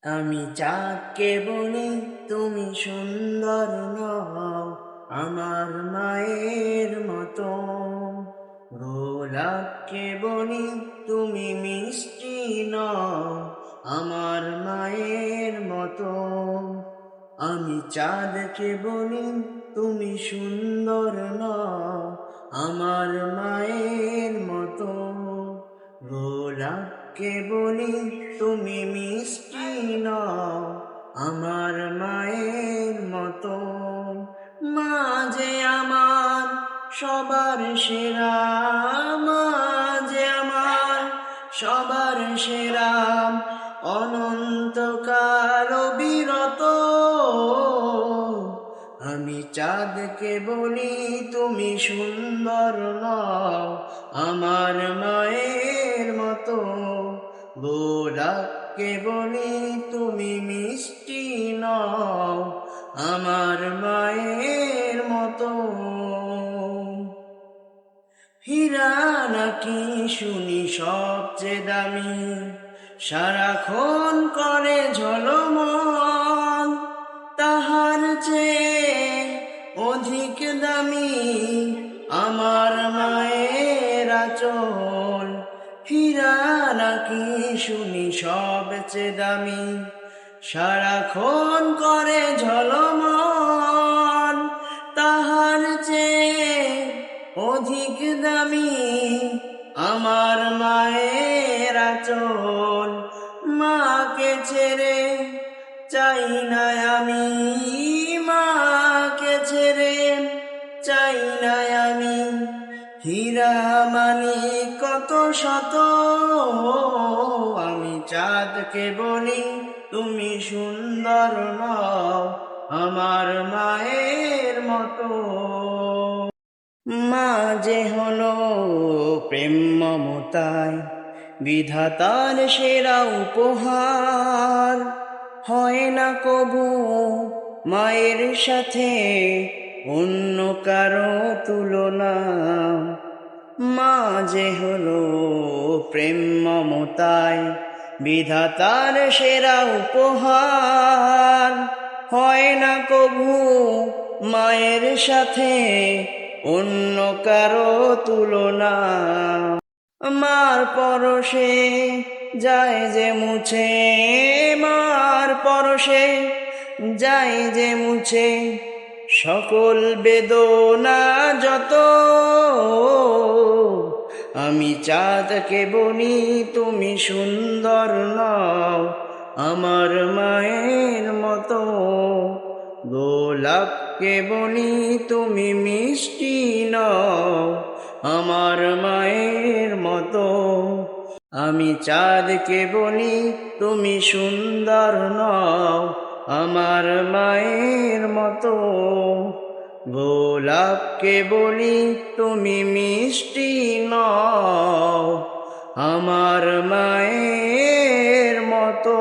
আমি চাঁদকে বলি তুমি সুন্দর নও, আমার মায়ের মতো। গোলাপকে বলি তুমি মিষ্টি নও, আমার মায়ের মতো। আমি চাঁদকে বলি তুমি সুন্দর নও, আমার মায়ের মতো। গোলাপকে বলি তুমি মিষ্টি নও, আমার মায়ের মতো। মা যে আমার সবার সেরা, মা যে আমার সবার সেরা, অনন্তকাল বিরত। আমি চাঁদকে বলি তুমি সুন্দর নও, আমার মায়ের মতো। গোলাপকে বলি তুমি মিষ্টি নও, আমার মায়ের মতো। হীরা নাকি শুনি সবচেয়ে দামি, সারাক্ষণ করে ঝলমল, তাহার চেয়ে অধিক দামি আমার মায়ের আঁচল। হীরা নাকি শুনি সবচেয়ে দামি, সারাক্ষণ করে ঝলমল, তাহার চেয়ে অধিক দামি আমার মায়ের আঁচল। মাকে ছেড়ে চাই না আমি, মাকে ছেড়ে চাই না আমি। হীরা মানি কত শত, আমি চাঁদকে বলি তুমি সুন্দর নও, আমার মায়ের মতো। মা যে হলো প্রেম মমতায় বিধাতার সেরা উপহার, হয় না কবু মায়ের সাথে অন্য কারো তুলনা। মা যে হলো প্রেম মমতায় বিধাতার সেরা উপহার, হয় না কবু মায়ের সাথে অন্য কারো তুলনা। মার পরশে যায় যে মুছে, মার পরশে যায় যে মুছে সকল বেদনা যত। আমি চাঁদকে বলি তুমি সুন্দর নও, আমার মায়ের মতো। গোলাপকে বলি তুমি মিষ্টি নও, আমার মায়ের মতো। আমি চাঁদকে বলি তুমি সুন্দর নও, আমার মায়ের মতো। গোলাপকে বলি তুমি মিষ্টি নও, আমার মায়ের মতো।